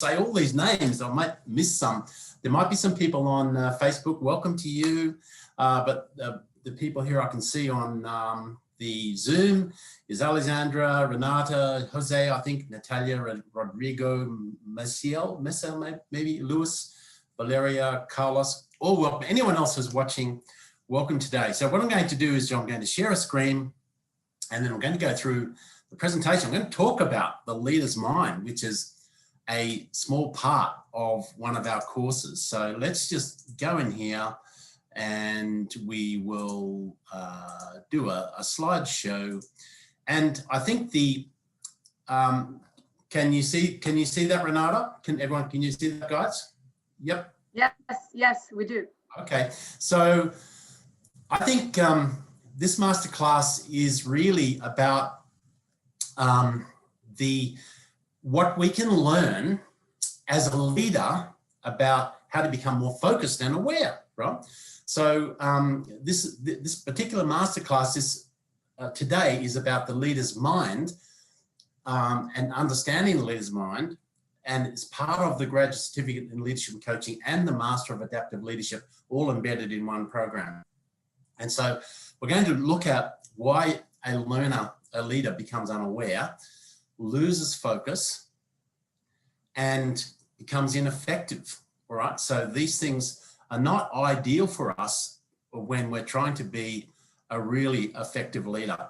say all these names, I might miss some. There might be some people on Facebook. Welcome to you. But the people here I can see on the Zoom is Alexandra, Renata, Jose, I think, Natalia, Rodrigo, Maciel, maybe Luis, Valeria, Carlos, all welcome. Anyone else who's watching, welcome today. So what I'm going to do is I'm going to share a screen and then I'm going to go through the presentation. I'm going to talk about the leader's mind, which is a small part of one of our courses. So let's just go in here and we will do a slideshow. And I think the, can you see that, Renata? Can you see that, guys? Yep. Yes, we do. Okay, so I think this masterclass is really about what we can learn as a leader about how to become more focused and aware, right? So this particular masterclass today is about the leader's mind and understanding the leader's mind, and it's part of the Graduate Certificate in Leadership and Coaching and the Master of Adaptive Leadership, all embedded in one program. And so we're going to look at why a leader becomes unaware, loses focus, and becomes ineffective, all right? So these things are not ideal for us when we're trying to be a really effective leader.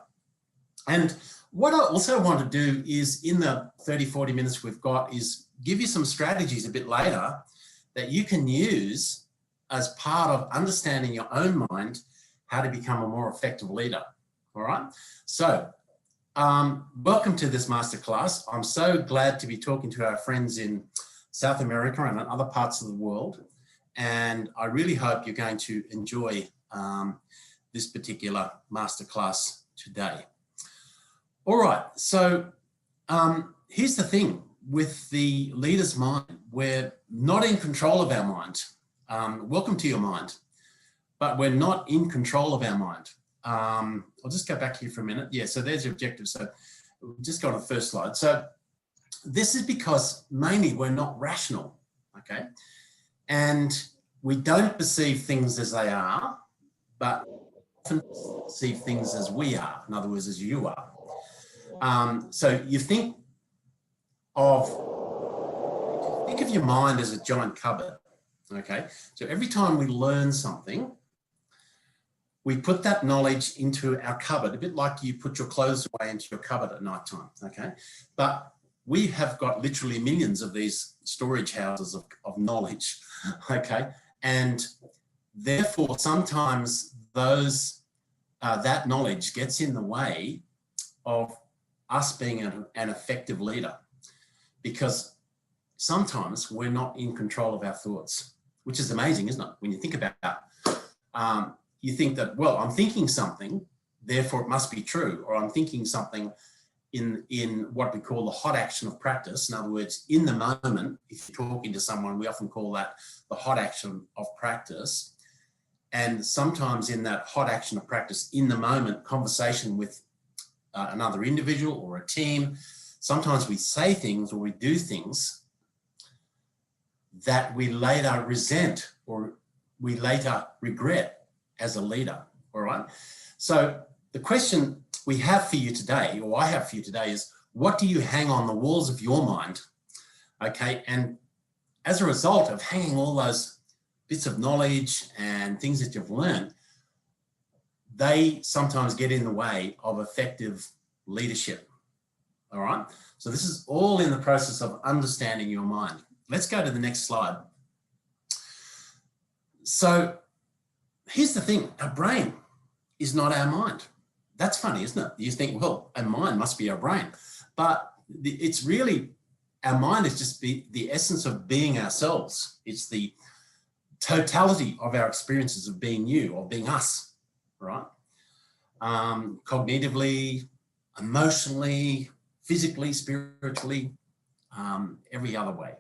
And what I also want to do is, in the 30, 40 minutes we've got, is give you some strategies a bit later that you can use as part of understanding your own mind, how to become a more effective leader, all right? So welcome to this masterclass. I'm so glad to be talking to our friends in South America and in other parts of the world. And I really hope you're going to enjoy this particular masterclass today. All right, so here's the thing with the leader's mind. We're not in control of our mind. Welcome to your mind, but we're not in control of our mind. I'll just go back here for a minute. Yeah, so there's the objective. So we'll just go on the first slide. So this is because mainly we're not rational, okay? And we don't perceive things as they are, but often perceive things as we are, in other words, as you are. So you think of your mind as a giant cupboard, okay? So every time we learn something, we put that knowledge into our cupboard, a bit like you put your clothes away into your cupboard at night time, okay? But we have got literally millions of these storage houses of knowledge, okay? And therefore, sometimes that knowledge gets in the way of us being an effective leader, because sometimes we're not in control of our thoughts, which is amazing, isn't it? When you think about it. You think that, well, I'm thinking something, therefore it must be true, or I'm thinking something in what we call the hot action of practice. In other words, in the moment, if you're talking to someone, we often call that the hot action of practice. And sometimes in that hot action of practice, in the moment conversation with another individual or a team, sometimes we say things or we do things that we later resent or we later regret as a leader, all right? So the question we have for you today, or I have for you today, is what do you hang on the walls of your mind, okay? And as a result of hanging all those bits of knowledge and things that you've learned, they sometimes get in the way of effective leadership, all right? So this is all in the process of understanding your mind. Let's go to the next slide. So here's the thing, our brain is not our mind. That's funny, isn't it? You think, well, our mind must be our brain. But it's really, our mind is just the essence of being ourselves. It's the totality of our experiences of being you or being us, right? Cognitively, emotionally, physically, spiritually, every other way.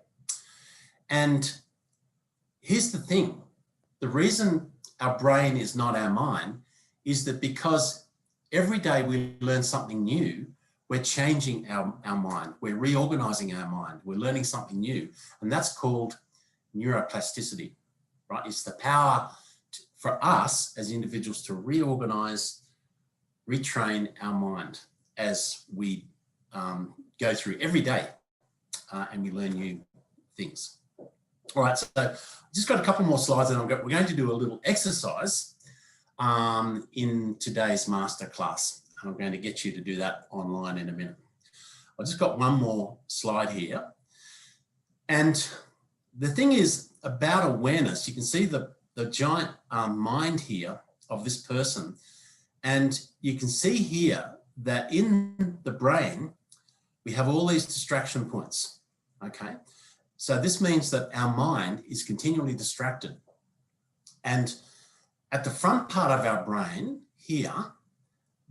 And here's the thing, the reason our brain is not our mind is that because every day we learn something new, we're changing our mind. We're reorganizing our mind. We're learning something new. And that's called neuroplasticity, right? It's the power for us as individuals to reorganize, retrain our mind as we go through every day and we learn new things. All right, so I've just got a couple more slides and we're going to do a little exercise in today's masterclass. And I'm going to get you to do that online in a minute. I've just got one more slide here. And the thing is about awareness, you can see the giant mind here of this person. And you can see here that in the brain, we have all these distraction points, okay? So this means that our mind is continually distracted. And at the front part of our brain here,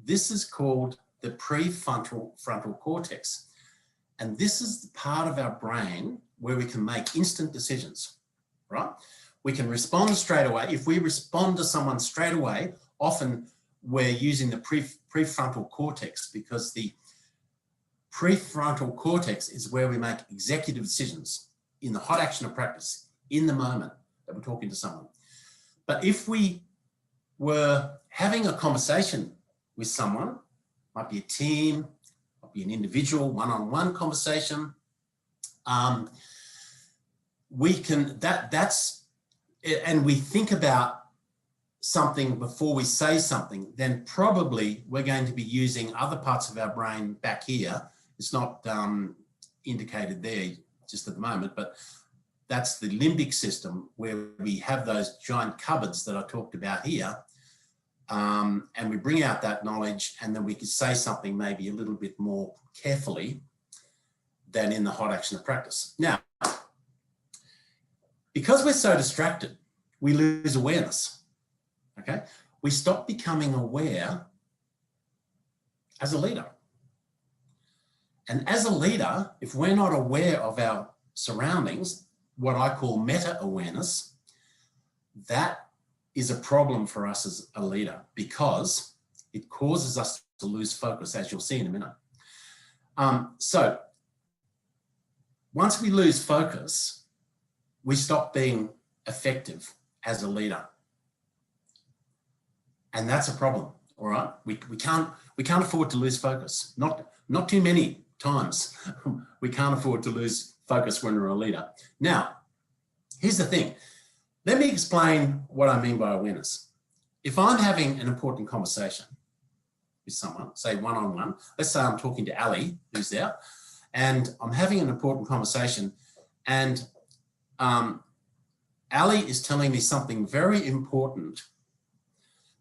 this is called the prefrontal cortex. And this is the part of our brain where we can make instant decisions, right? We can respond straight away. If we respond to someone straight away, often we're using the prefrontal cortex because the prefrontal cortex is where we make executive decisions in the hot action of practice, in the moment that we're talking to someone. But if we were having a conversation with someone, might be a team, might be an individual, one-on-one conversation, we can, and we think about something before we say something, then probably we're going to be using other parts of our brain back here. It's not indicated there just at the moment, but that's the limbic system where we have those giant cupboards that I talked about here. And we bring out that knowledge and then we can say something maybe a little bit more carefully than in the hot action of practice. Now, because we're so distracted, we lose awareness, okay? We stop becoming aware as a leader. And as a leader, if we're not aware of our surroundings, what I call meta-awareness, that is a problem for us as a leader because it causes us to lose focus, as you'll see in a minute. So once we lose focus, we stop being effective as a leader. And that's a problem, all right? We can't afford to lose focus, not too many times. We can't afford to lose focus when we're a leader. Now, here's the thing. Let me explain what I mean by awareness. If I'm having an important conversation with someone, say one-on-one, let's say I'm talking to Ali, who's there, and I'm having an important conversation, and Ali is telling me something very important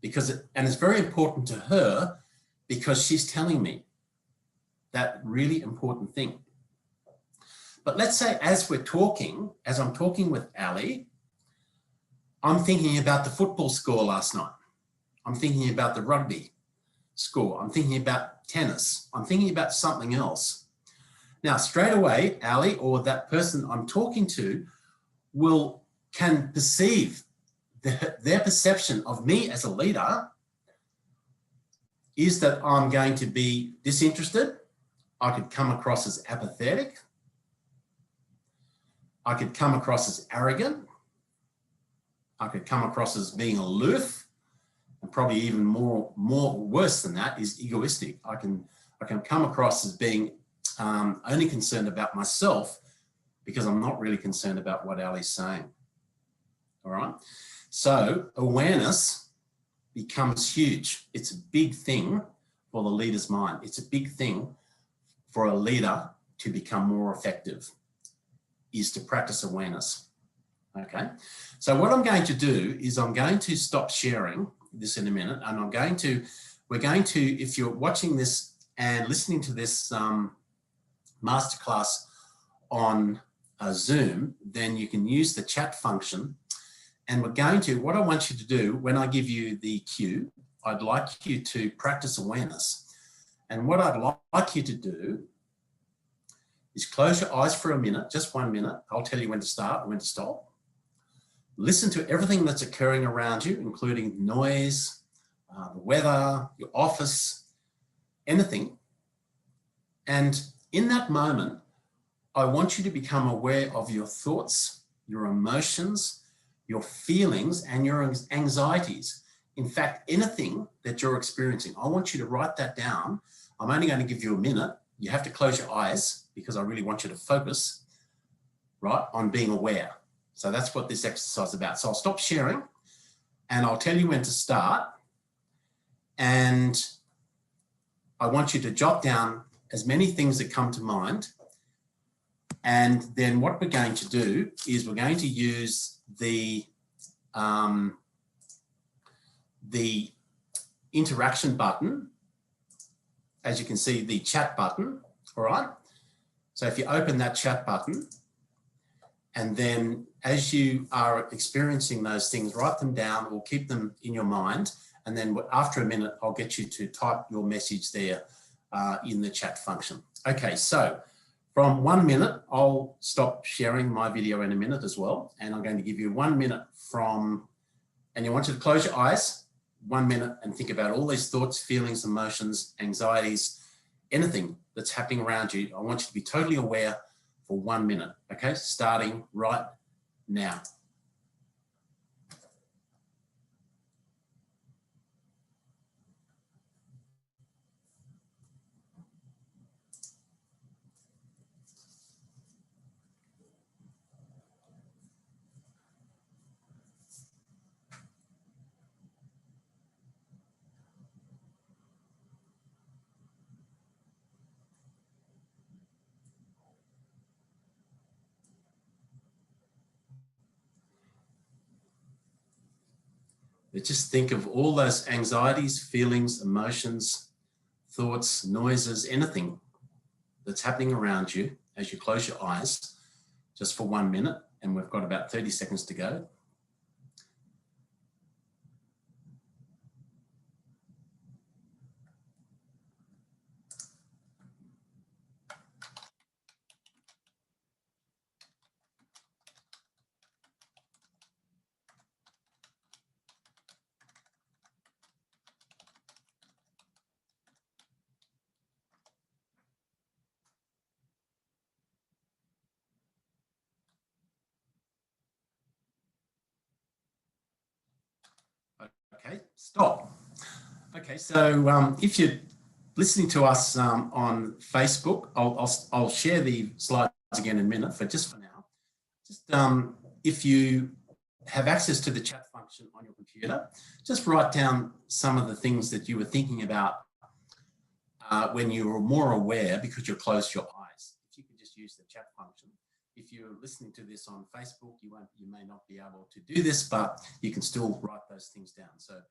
and it's very important to her because she's telling me that really important thing. But let's say as I'm talking with Ali, I'm thinking about the football score last night. I'm thinking about the rugby score. I'm thinking about tennis. I'm thinking about something else. Now, straight away, Ali or that person I'm talking to can perceive their perception of me as a leader is that I'm going to be disinterested. I could come across as apathetic. I could come across as arrogant. I could come across as being aloof, and probably even more worse than that is egoistic. I can come across as being only concerned about myself because I'm not really concerned about what Ali's saying. All right. So awareness becomes huge. It's a big thing for the leader's mind. It's a big thing for a leader to become more effective, is to practice awareness. Okay. So what I'm going to do is I'm going to stop sharing this in a minute, and we're going to, if you're watching this and listening to this masterclass on Zoom, then you can use the chat function. And what I want you to do when I give you the cue, I'd like you to practice awareness. And what I'd like you to do is close your eyes for a minute, just 1 minute. I'll tell you when to start and when to stop. Listen to everything that's occurring around you, including noise, the weather, your office, anything. And in that moment, I want you to become aware of your thoughts, your emotions, your feelings, and your anxieties. In fact, anything that you're experiencing, I want you to write that down. I'm only going to give you a minute. You have to close your eyes because I really want you to focus, right, on being aware. So that's what this exercise is about. So I'll stop sharing and I'll tell you when to start. And I want you to jot down as many things that come to mind. And then what we're going to do is we're going to use the interaction button. As you can see, the chat button, all right? So if you open that chat button, and then as you are experiencing those things, write them down or keep them in your mind. And then after a minute, I'll get you to type your message there in the chat function. Okay, so from 1 minute, I'll stop sharing my video in a minute as well. And I'm going to give you 1 minute from, and I want you to close your eyes, 1 minute, and think about all these thoughts, feelings, emotions, anxieties, anything that's happening around you. I want you to be totally aware for 1 minute, okay? Starting right now. But just think of all those anxieties, feelings, emotions, thoughts, noises, anything that's happening around you as you close your eyes, just for 1 minute, and we've got about 30 seconds to go. Okay, stop. Okay, so if you're listening to us on Facebook, I'll share the slides again in a minute, but just for now, just if you have access to the chat function on your computer, just write down some of the things that you were thinking about when you were more aware because you closed your eyes. If you could just use the chat function. If you're listening to this on Facebook, you may not be able to do this, but you can still write those things down. So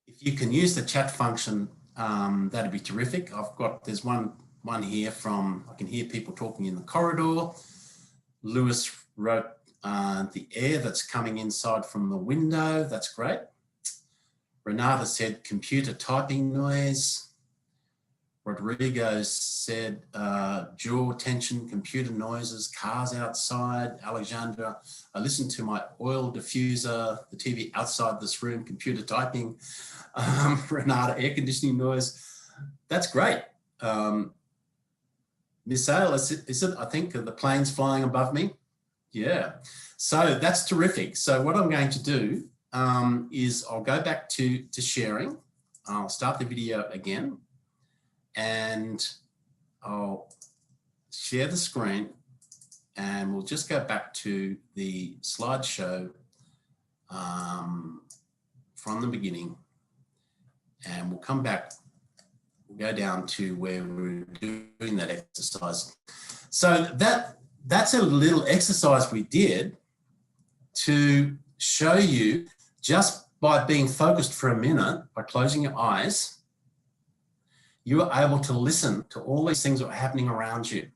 if you can use the chat function, that'd be terrific. There's one here from, I can hear people talking in the corridor. Lewis wrote the air that's coming inside from the window. That's great. Renata said computer typing noise. Rodrigo said jaw tension, computer noises, cars outside. Alexandra, I listened to my oil diffuser, the TV outside this room, computer typing. Renata, air conditioning noise. That's great. Miss Ale, is it, I think, the planes flying above me? Yeah. So that's terrific. So what I'm going to do is I'll go back to sharing. I'll start the video again. And I'll share the screen and we'll just go back to the slideshow from the beginning and we'll come back, we'll go down to where we're doing that exercise. So that's a little exercise we did to show you just by being focused for a minute, by closing your eyes, you are able to listen to all these things that are happening around you.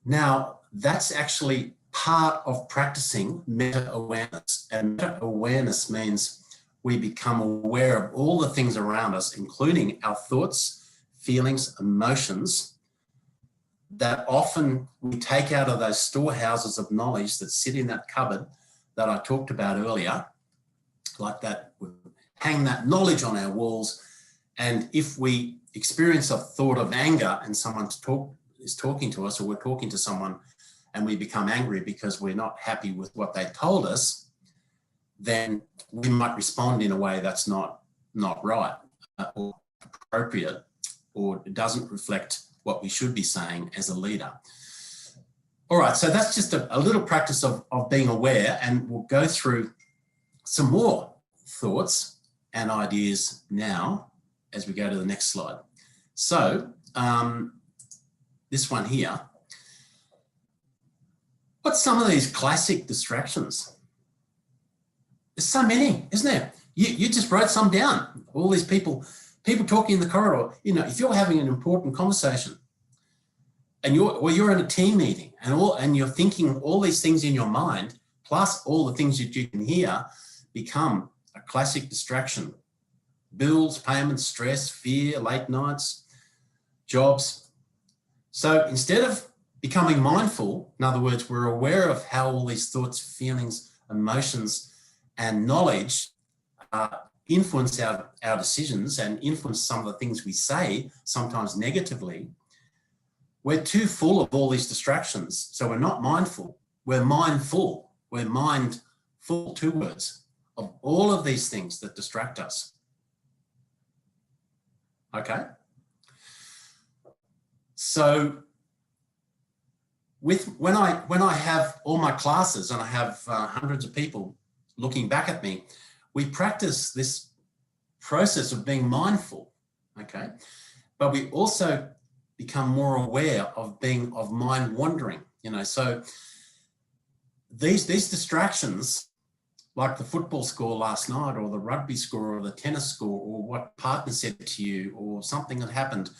Now, that's actually part of practicing meta-awareness. And meta-awareness means we become aware of all the things around us, including our thoughts, feelings, emotions, that often we take out of those storehouses of knowledge that sit in that cupboard that I talked about earlier, like that, we hang that knowledge on our walls. And if we experience a thought of anger and someone is talking to us, or we're talking to someone and we become angry because we're not happy with what they told us, then we might respond in a way that's not right or appropriate, or it doesn't reflect what we should be saying as a leader. All right, so that's just a little practice of being aware, and we'll go through some more thoughts and ideas now as we go to the next slide. So this one here, what's some of these classic distractions? There's so many, isn't there? You just wrote some down. All these people talking in the corridor. You know, if you're having an important conversation and you're in a team meeting and you're thinking all these things in your mind, plus all the things that you can hear, become a classic distraction. Bills, payments, stress, fear, late nights, jobs. So instead of becoming mindful, in other words, we're aware of how all these thoughts, feelings, emotions, and knowledge influence our decisions and influence some of the things we say, sometimes negatively. We're too full of all these distractions. So we're not mindful. We're mindful. We're mindful, 2 words, of all of these things that distract us. Okay? So when I have all my classes and I have hundreds of people looking back at me, we practice this process of being mindful, okay? But we also become more aware of mind wandering, you know. So these distractions, like the football score last night, or the rugby score, or the tennis score, or what partner said to you, or something that happened,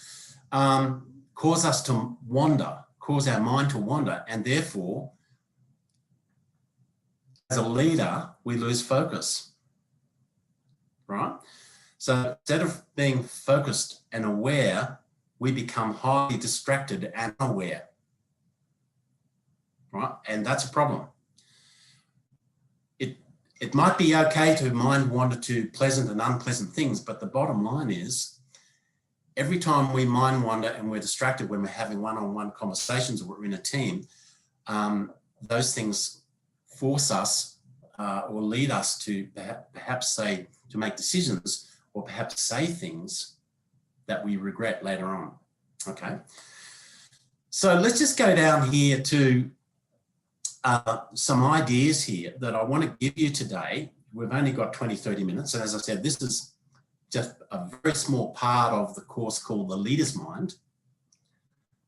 cause us to wander, cause our mind to wander, and therefore, as a leader, we lose focus, right? So instead of being focused and aware, we become highly distracted and unaware, right? And that's a problem. It might be okay to mind wander to pleasant and unpleasant things, but the bottom line is, every time we mind wander and we're distracted when we're having one-on-one conversations or we're in a team, those things force us or lead us to perhaps to make decisions, or perhaps say things that we regret later on, okay? So let's just go down here to some ideas here that I want to give you today. We've only got 20, 30 minutes. And as I said, this is just a very small part of the course called The Leader's Mind,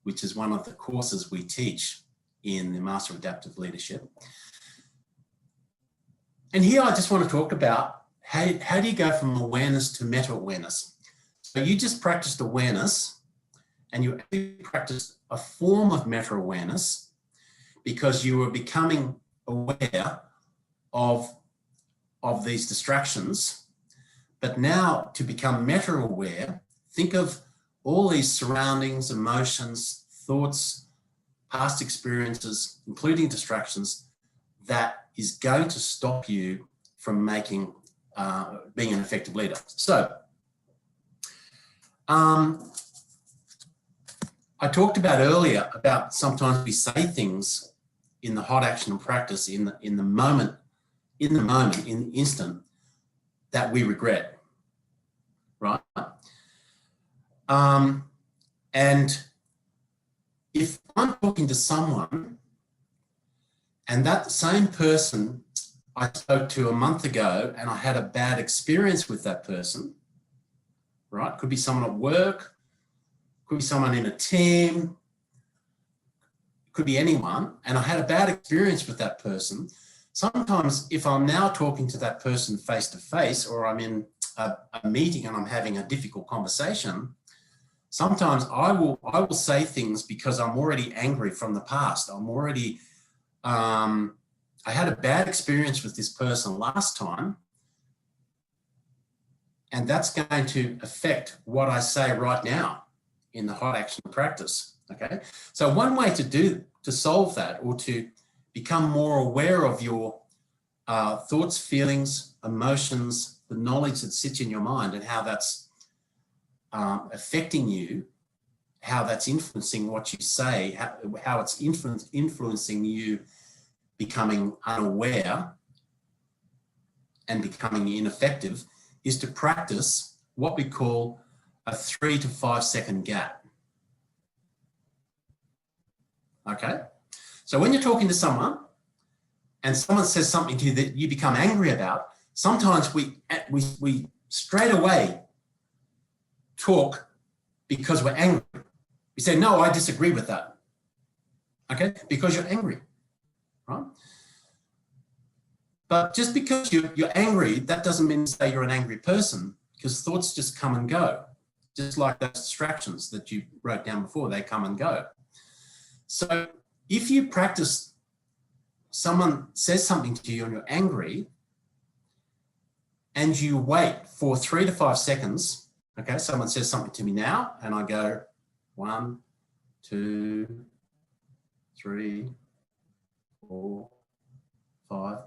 which is one of the courses we teach in the Master of Adaptive Leadership. And here I just want to talk about how do you go from awareness to meta-awareness? So you just practiced awareness, and you actually practiced a form of meta-awareness, because you were becoming aware of these distractions. But now, to become meta-aware, think of all these surroundings, emotions, thoughts, past experiences, including distractions, that is going to stop you from being an effective leader. So, I talked about earlier about sometimes we say things in the hot action and practice in the moment, in the instant, that we regret, right? And if I'm talking to someone and that same person I spoke to a month ago and I had a bad experience with that person, right? Could be someone at work, could be someone in a team, could be anyone, and I had a bad experience with that person. Sometimes if I'm now talking to that person face to face, or I'm in a meeting and I'm having a difficult conversation, sometimes I will say things because I'm already angry from the past. I'm already, I had a bad experience with this person last time, and that's going to affect what I say right now in the hot action practice. Okay, so one way to solve that, or to become more aware of your thoughts, feelings, emotions, the knowledge that sits in your mind, and how that's affecting you, how that's influencing what you say, how it's influencing you becoming unaware and becoming ineffective, is to practice what we call a 3 to 5 second gap. Okay? So when you're talking to someone and someone says something to you that you become angry about, sometimes we straight away talk because we're angry. We say, no, I disagree with that. Okay? Because you're angry, right? But just because you're angry, that doesn't mean to say you're an angry person, because thoughts just come and go. Just like those distractions that you wrote down before, they come and go. So if you practice, someone says something to you and you're angry, and you wait for 3 to 5 seconds, okay, someone says something to me now, and I go 1, 2, 3, 4, 5.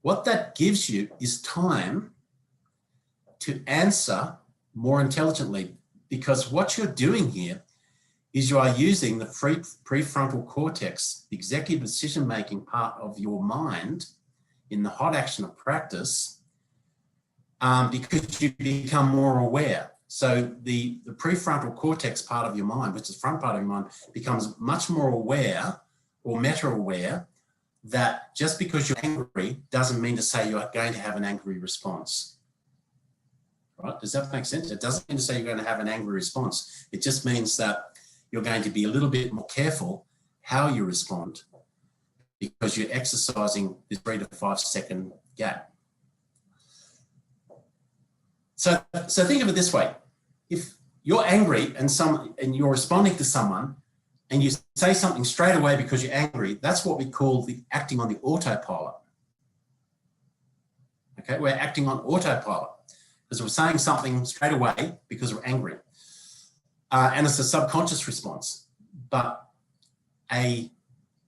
What that gives you is time to answer more intelligently, because what you're doing here is you are using the prefrontal cortex, the executive decision-making part of your mind in the hot action of practice, because you become more aware. So the prefrontal cortex part of your mind, which is the front part of your mind, becomes much more aware or meta-aware that just because you're angry doesn't mean to say you're going to have an angry response. Right? Does that make sense? It doesn't mean to say you're going to have an angry response. It just means that you're going to be a little bit more careful how you respond, because you're exercising this 3 to 5 second gap. So think of it this way. If you're angry and you're responding to someone and you say something straight away because you're angry, that's what we call the acting on the autopilot. Okay, we're acting on autopilot because we're saying something straight away because we're angry. And it's a subconscious response. But a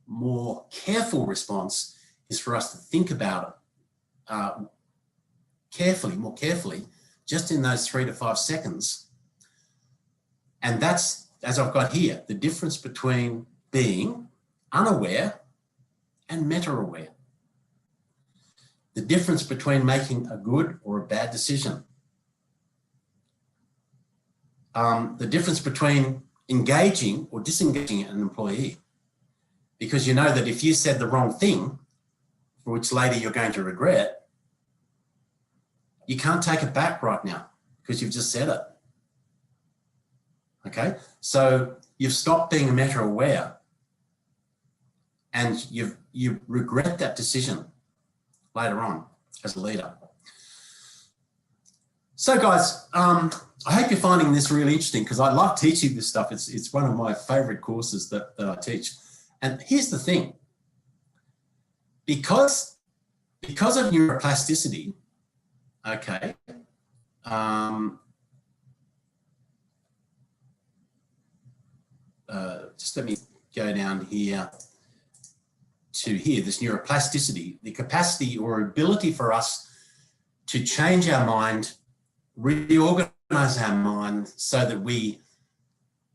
more careful response is for us to think about it more carefully, just in those 3 to 5 seconds. And that's, as I've got here, the difference between being unaware and meta-aware. The difference between making a good or a bad decision. The difference between engaging or disengaging an employee. Because you know that if you said the wrong thing, for which later you're going to regret, you can't take it back right now because you've just said it. Okay, so you've stopped being meta-aware and you regret that decision later on as a leader. So guys, I hope you're finding this really interesting, because I love teaching this stuff. It's one of my favorite courses that I teach. And here's the thing, because of neuroplasticity, okay, just let me go down here to here, this neuroplasticity, the capacity or ability for us to change our mind, reorganize our mind so that we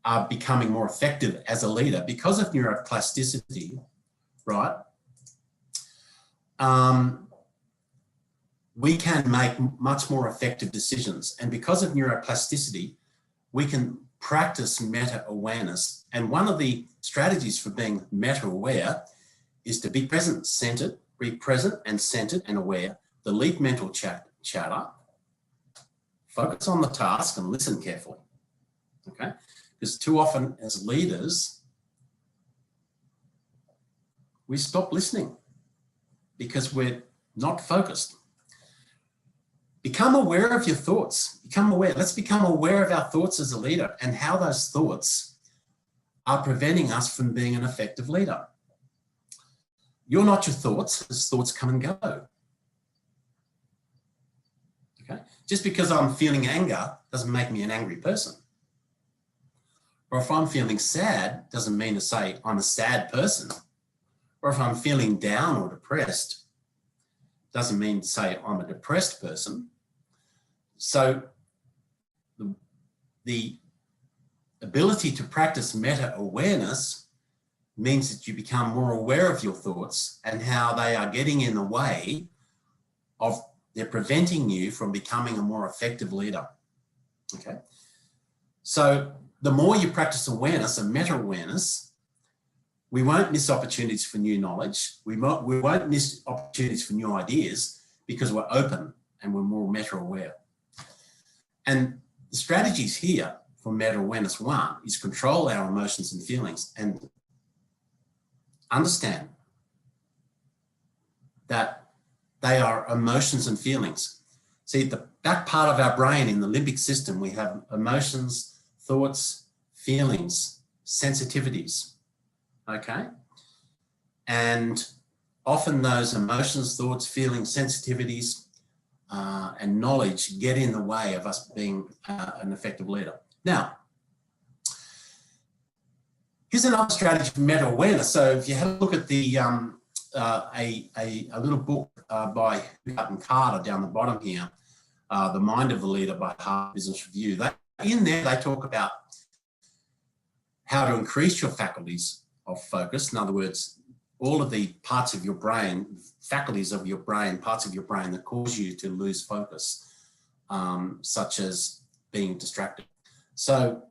are becoming more effective as a leader. Because of neuroplasticity, right, we can make much more effective decisions. And because of neuroplasticity, we can practice meta-awareness. And one of the strategies for being meta-aware is to be present, centered, be present and centered and aware, delete mental chatter, focus on the task and listen carefully, okay? Because too often as leaders, we stop listening because we're not focused. Become aware of your thoughts. Become aware. Let's become aware of our thoughts as a leader and how those thoughts are preventing us from being an effective leader. You're not your thoughts, as thoughts come and go. Okay? Just because I'm feeling anger doesn't make me an angry person. Or if I'm feeling sad, doesn't mean to say I'm a sad person. Or if I'm feeling down or depressed, doesn't mean to say I'm a depressed person. So the ability to practice meta-awareness means that you become more aware of your thoughts and how they are getting in the way of, they're preventing you from becoming a more effective leader. Okay. So the more you practice awareness and meta-awareness, we won't miss opportunities for new knowledge. We won't miss opportunities for new ideas because we're open and we're more meta-aware. And the strategies here for meta-awareness, one, is control our emotions and feelings and understand that they are emotions and feelings. See, the back part of our brain in the limbic system, we have emotions, thoughts, feelings, sensitivities, okay? And often those emotions, thoughts, feelings, sensitivities, and knowledge get in the way of us being an effective leader. Now, here's another strategy for meta-awareness. So if you have a look at the a little book by Hutton Carter down the bottom here, The Mind of the Leader by Harvard Business Review. In there, they talk about how to increase your faculties of focus. In other words, all of the parts of your brain, faculties of your brain, parts of your brain that cause you to lose focus, such as being distracted. So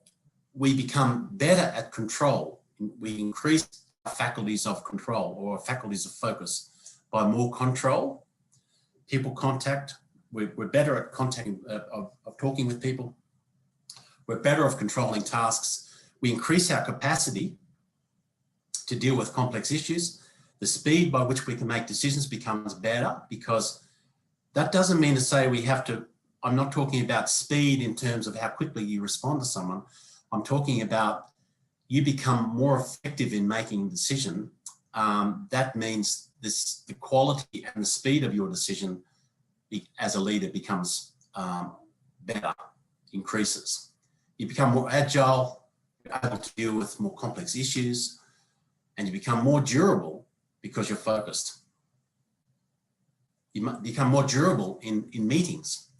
we become better at control. We increase our faculties of control or faculties of focus by more control, people contact. We're better at contacting, of talking with people. We're better at controlling tasks. We increase our capacity to deal with complex issues. The speed by which we can make decisions becomes better, because that doesn't mean to say we have to, I'm not talking about speed in terms of how quickly you respond to someone. I'm talking about you become more effective in making a decision. That means the quality and the speed of your decision as a leader becomes better, increases. You become more agile, you're able to deal with more complex issues, and you become more durable because you're focused. You might become more durable in meetings.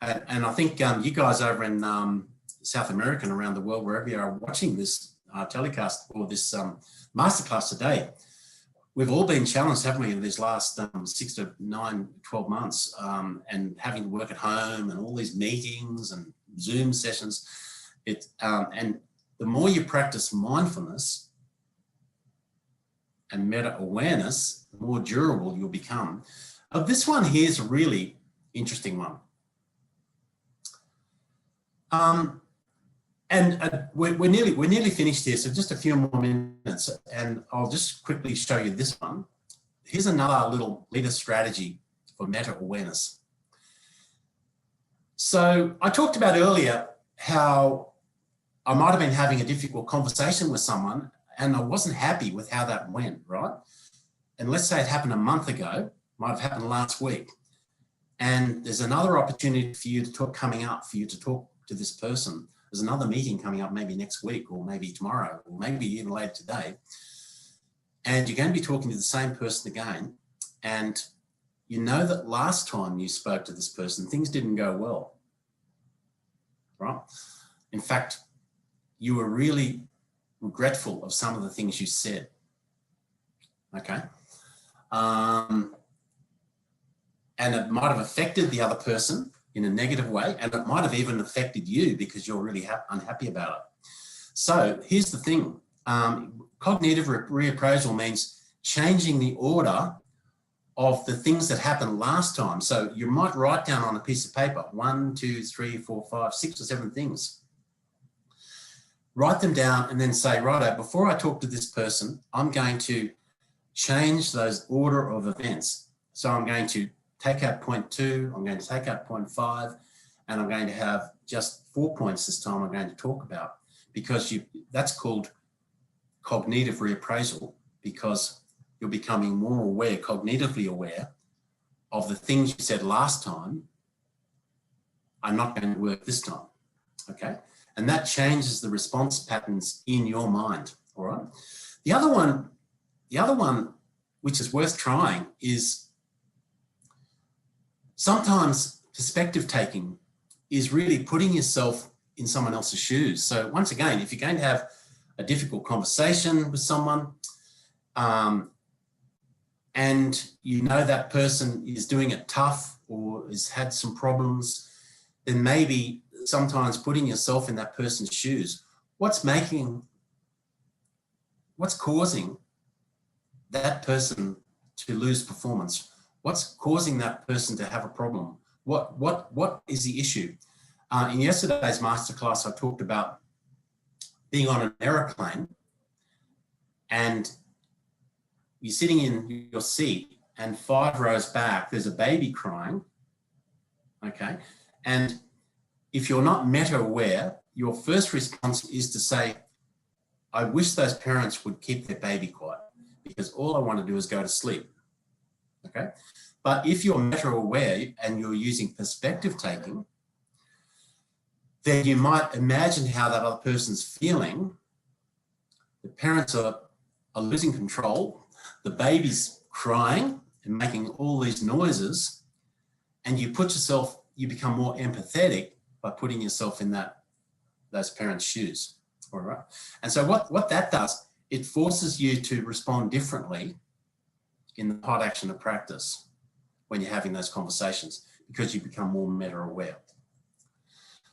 And I think you guys over in South America and around the world, wherever you are watching this telecast or this masterclass today, we've all been challenged, haven't we, in these last 6 to 9, 12 months, and having to work at home and all these meetings and Zoom sessions. And the more you practice mindfulness and meta-awareness, the more durable you'll become. This one here is a really interesting one. We're nearly finished here, so just a few more minutes, and I'll just quickly show you this one. Here's another little leader strategy for meta-awareness. So I talked about earlier how I might have been having a difficult conversation with someone and I wasn't happy with how that went, right? And let's say it happened a month ago, might have happened last week, and there's another opportunity for you to talk coming up, for you to talk to this person. There's another meeting coming up maybe next week or maybe tomorrow or maybe even later today. And you're going to be talking to the same person again. And you know that last time you spoke to this person, things didn't go well, right? In fact, you were really regretful of some of the things you said, okay? And it might have affected the other person in a negative way, and it might have even affected you because you're really unhappy about it. So here's the thing. Cognitive reappraisal means changing the order of the things that happened last time. So you might write down on a piece of paper, 1, 2, 3, 4, 5, 6 or 7 things. Write them down and then say, righto, before I talk to this person, I'm going to change those order of events. So I'm going to take out point 2, I'm going to take out point 5, and I'm going to have just 4 points this time I'm going to talk about, because that's called cognitive reappraisal, because you're becoming more aware, cognitively aware of the things you said last time are not going to work this time, okay? And that changes the response patterns in your mind, all right? The other one, which is worth trying, is sometimes perspective taking is really putting yourself in someone else's shoes. So once again, if you're going to have a difficult conversation with someone, and you know that person is doing it tough or has had some problems, then maybe sometimes putting yourself in that person's shoes, what's causing that person to lose performance? What's causing that person to have a problem? What is the issue? In yesterday's masterclass, I talked about being on an aeroplane and you're sitting in your seat and 5 rows back, there's a baby crying, okay? And if you're not meta-aware, your first response is to say, I wish those parents would keep their baby quiet because all I want to do is go to sleep, okay? But if you're meta-aware and you're using perspective taking, then you might imagine how that other person's feeling. The parents are losing control. The baby's crying and making all these noises, and you become more empathetic by putting yourself in those parents' shoes, all right? And so what that does, it forces you to respond differently in the hot action of practice when you're having those conversations because you become more meta-aware.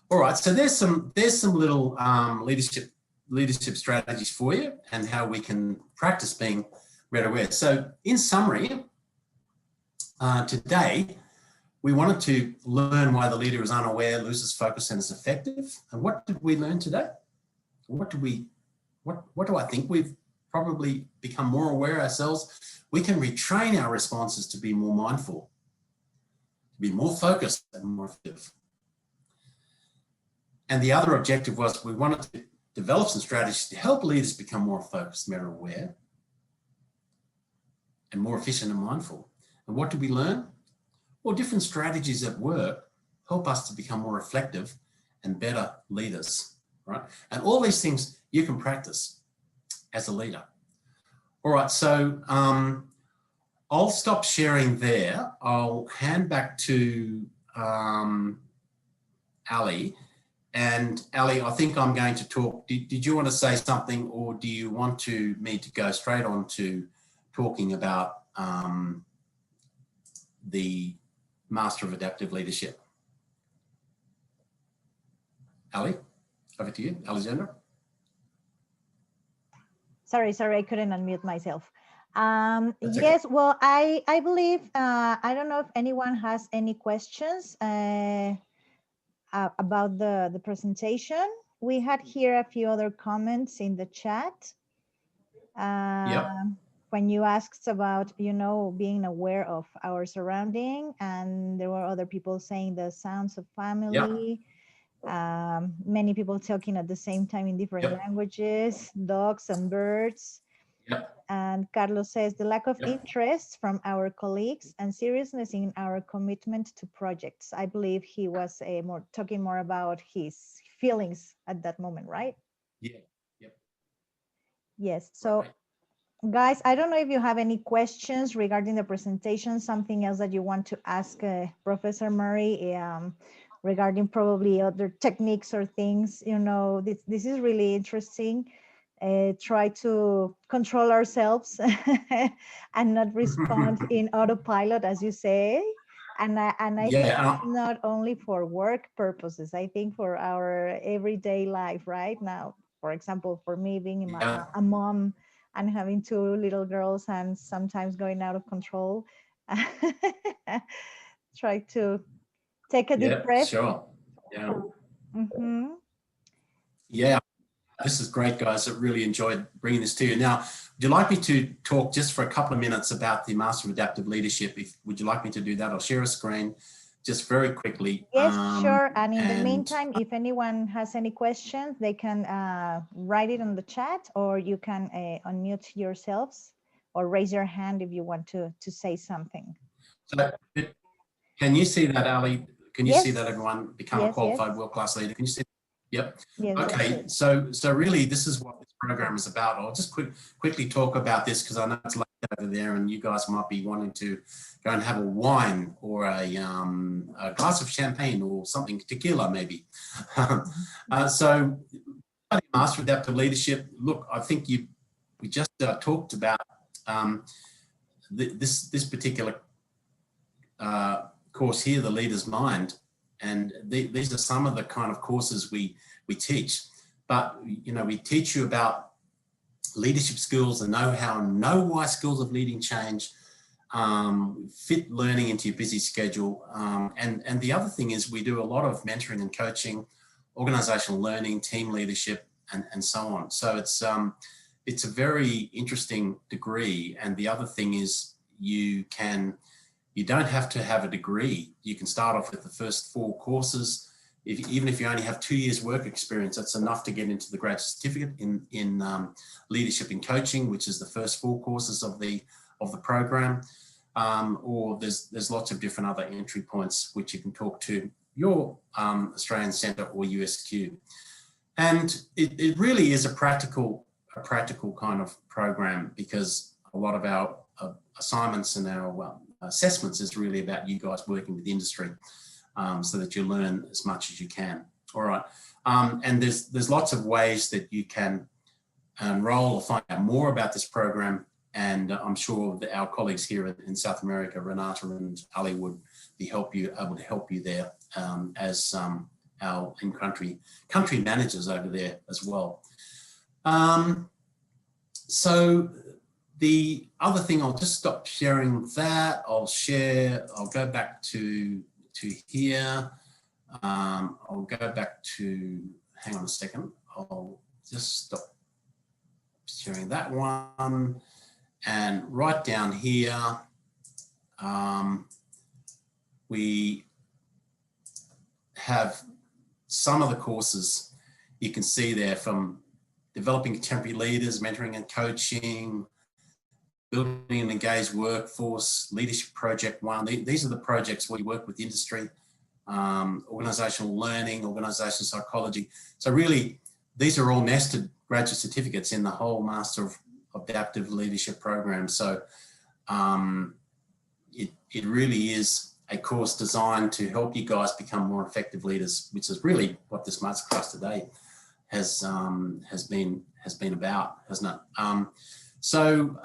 All right, so there's some little leadership strategies for you and how we can practice being meta-aware. So in summary, today, we wanted to learn why the leader is unaware, loses focus, and is effective. And what did we learn today? What do I think we've probably become more aware ourselves? We can retrain our responses to be more mindful, to be more focused and more effective. And the other objective was we wanted to develop some strategies to help leaders become more focused, meta-aware, and more efficient and mindful. And what did we learn? Well, different strategies at work help us to become more reflective and better leaders, right? And all these things you can practice as a leader. All right, so I'll stop sharing there. I'll hand back to Ali. And Ali, I think I'm going to talk. Did you want to say something, or do you want me to go straight on to talking about the Master of Adaptive Leadership? Ali, over to you, Alexandra. Sorry, I couldn't unmute myself. Yes, okay. Well, I believe, I don't know if anyone has any questions about the presentation. We had here a few other comments in the chat. Yep. When you asked about, being aware of our surrounding, and there were other people saying the sounds of family. Yep. Many people talking at the same time in different Yep. languages, dogs and birds. Yep. And Carlos says the lack of interest from our colleagues and seriousness in our commitment to projects. I believe he was talking more about his feelings at that moment, right? Yeah. Yep. Yes. So, guys, I don't know if you have any questions regarding the presentation, something else that you want to ask Professor Murray regarding probably other techniques or things. This is really interesting. Try to control ourselvelves and not respond in autopilot, as you say. And I think it's not only for work purposes. I think for our everyday life right now. For example, for me being a mom and having 2 little girls and sometimes going out of control, try to take a deep breath. Sure. Yeah. Mm-hmm. Yeah. This is great, guys. I really enjoyed bringing this to you. Now, would you like me to talk just for a couple of minutes about the Master of Adaptive Leadership? Would you like me to do that? I'll share a screen just very quickly. Yes, sure. And in the meantime, if anyone has any questions, they can write it on the chat, or you can unmute yourselves or raise your hand if you want to say something. So, can you see that, Ali? Can you see that, everyone? Become a qualified world-class leader. Can you see? Yep. Yes, okay. So really, this is what this program is about. I'll just quickly talk about this because I know it's late over there, and you guys might be wanting to go and have a wine or a glass of champagne or something, tequila maybe. So, Master Adaptive Leadership. Look, I think we just talked about this particular course here, the Leader's Mind, and these are some of the kind of courses we teach. But we teach you about leadership skills, the know-how and know-why skills of leading change, fit learning into your busy schedule. And the other thing is we do a lot of mentoring and coaching, organizational learning, team leadership, and so on. So it's a very interesting degree. And the other thing is you don't have to have a degree. You can start off with the first 4 courses. Even if you only have 2 years work experience, that's enough to get into the graduate certificate in leadership and coaching, which is the first 4 courses of the program. Or there's lots of different other entry points which you can talk to your Australian Centre or USQ. And it really is a practical kind of program, because a lot of our assignments and our assessments is really about you guys working with the industry. So that you learn as much as you can. All right. And there's lots of ways that you can enroll or find out more about this program. And I'm sure that our colleagues here in South America, Renata and Ali, would be able to help you there as our in-country managers over there as well. So the other thing, I'll just stop sharing that. I'll go back to here. I'll go back to, hang on a second. I'll just stop sharing that one. And right down here, we have some of the courses you can see there, from developing contemporary leaders, mentoring and coaching, building an engaged workforce, leadership project 1. These are the projects where you work with the industry, organizational learning, organizational psychology. So really, these are all nested graduate certificates in the whole Master of Adaptive Leadership program. So it really is a course designed to help you guys become more effective leaders, which is really what this Masterclass today has been about, hasn't it? So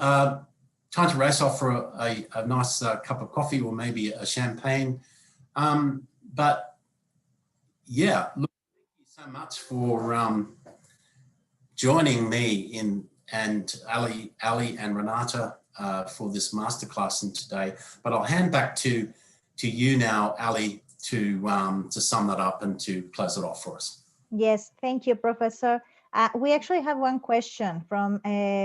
time to race off for a nice cup of coffee or maybe a champagne. But yeah, look, thank you so much for joining me and Ali and Renata for this masterclass today. But I'll hand back to you now, Ali, to sum that up and to close it off for us. Yes, thank you, Professor. We actually have one question from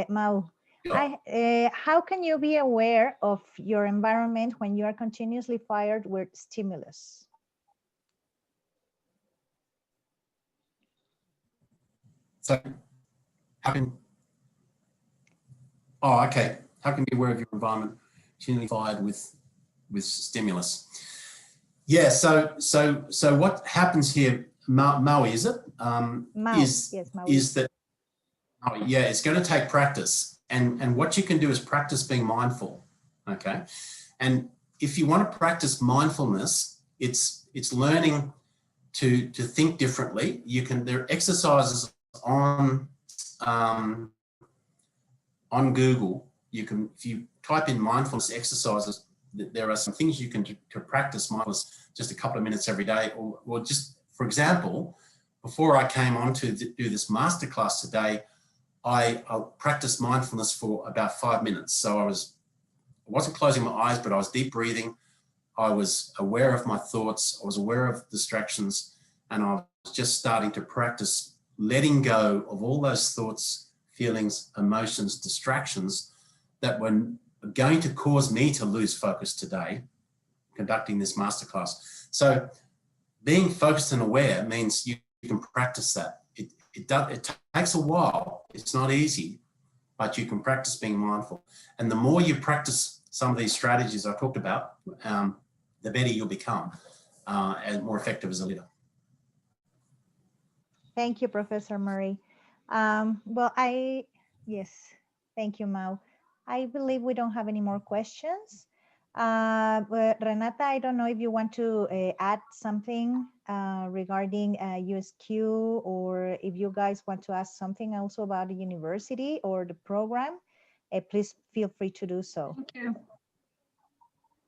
Mau. How can you be aware of your environment when you are continuously fired with stimulus? So, how can you be aware of your environment continually fired with stimulus? Yeah. So what happens here, Maui, is it? Yes, Maui. Is that? Oh, yeah, it's going to take practice. And what you can do is practice being mindful, okay? And if you want to practice mindfulness, it's learning to think differently. There are exercises on Google. If you type in mindfulness exercises, there are some things you can do to practice mindfulness just a couple of minutes every day. Or just, for example, before I came on to do this masterclass today, I practiced mindfulness for about 5 minutes. So I wasn't closing my eyes, but I was deep breathing. I was aware of my thoughts. I was aware of distractions, and I was just starting to practice letting go of all those thoughts, feelings, emotions, distractions that were going to cause me to lose focus today, conducting this masterclass. So being focused and aware means you can practice that. It takes a while. It's not easy, but you can practice being mindful. And the more you practice some of these strategies I talked about, the better you'll become and more effective as a leader. Thank you, Professor Murray. Yes, thank you, Mau. I believe we don't have any more questions. But Renata, I don't know if you want to add something regarding USQ, or if you guys want to ask something also about the university or the program, please feel free to do so.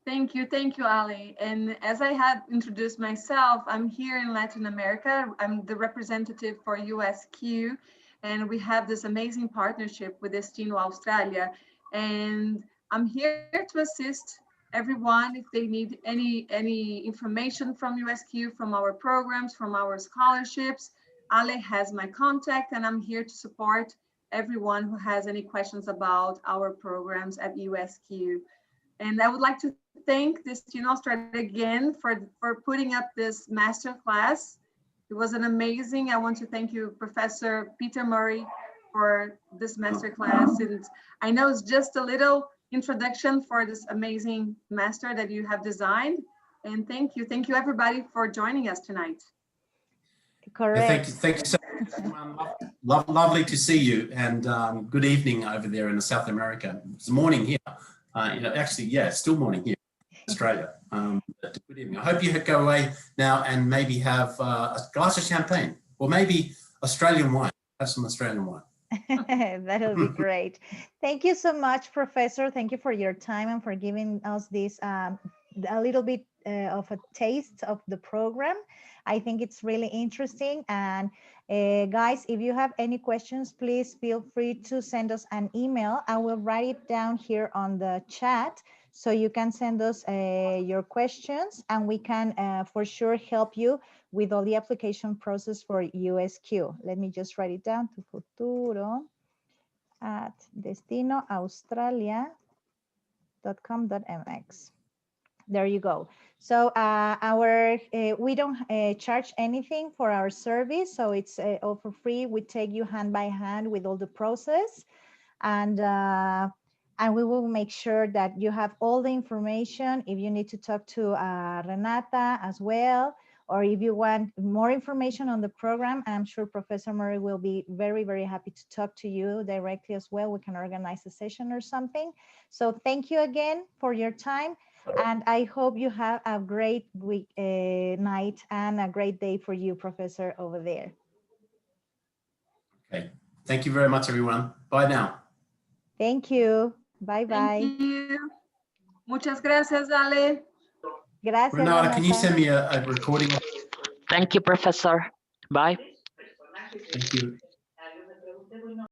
Thank you. Thank you, Ali. And as I had introduced myself, I'm here in Latin America. I'm the representative for USQ, and we have this amazing partnership with Destino Australia. And I'm here to assist everyone if they need any information from USQ, from our programs, from our scholarships. Ale has my contact, and I'm here to support everyone who has any questions about our programs at USQ. And I would like to thank Destino Australia again for putting up this masterclass. It was an amazing. I want to thank you, Professor Peter Murray, for this masterclass. And I know it's just a little introduction for this amazing master that you have designed. And thank you everybody for joining us tonight. Correct. Yeah, thank you so much. Lovely to see you, and good evening over there in South America. It's morning here. Actually, yeah, still morning here in Australia. Good evening. I hope you go away now and maybe have a glass of champagne, or maybe Australian wine. Have some Australian wine. That'll be great. Thank you so much, Professor. Thank you for your time and for giving us this a little bit of a taste of the program. I think it's really interesting. And guys, if you have any questions, please feel free to send us an email. I will write it down here on the chat, so you can send us your questions, and we can for sure help you with all the application process for USQ. Let me just write it down to futuro@destinoaustralia.com.mx. There you go. So we don't charge anything for our service, so it's all for free. We take you hand by hand with all the process, and we will make sure that you have all the information. If you need to talk to Renata as well, or if you want more information on the program, I'm sure Professor Murray will be very, very happy to talk to you directly as well. We can organize a session or something. So thank you again for your time. And I hope you have a great week, night, and a great day for you, Professor, over there. Okay. Thank you very much, everyone. Bye now. Thank you. Bye-bye. Thank you. Muchas gracias, Ale. Gracias, Renata, can you Renata. send me a recording? Thank you, Professor. Bye. Thank you.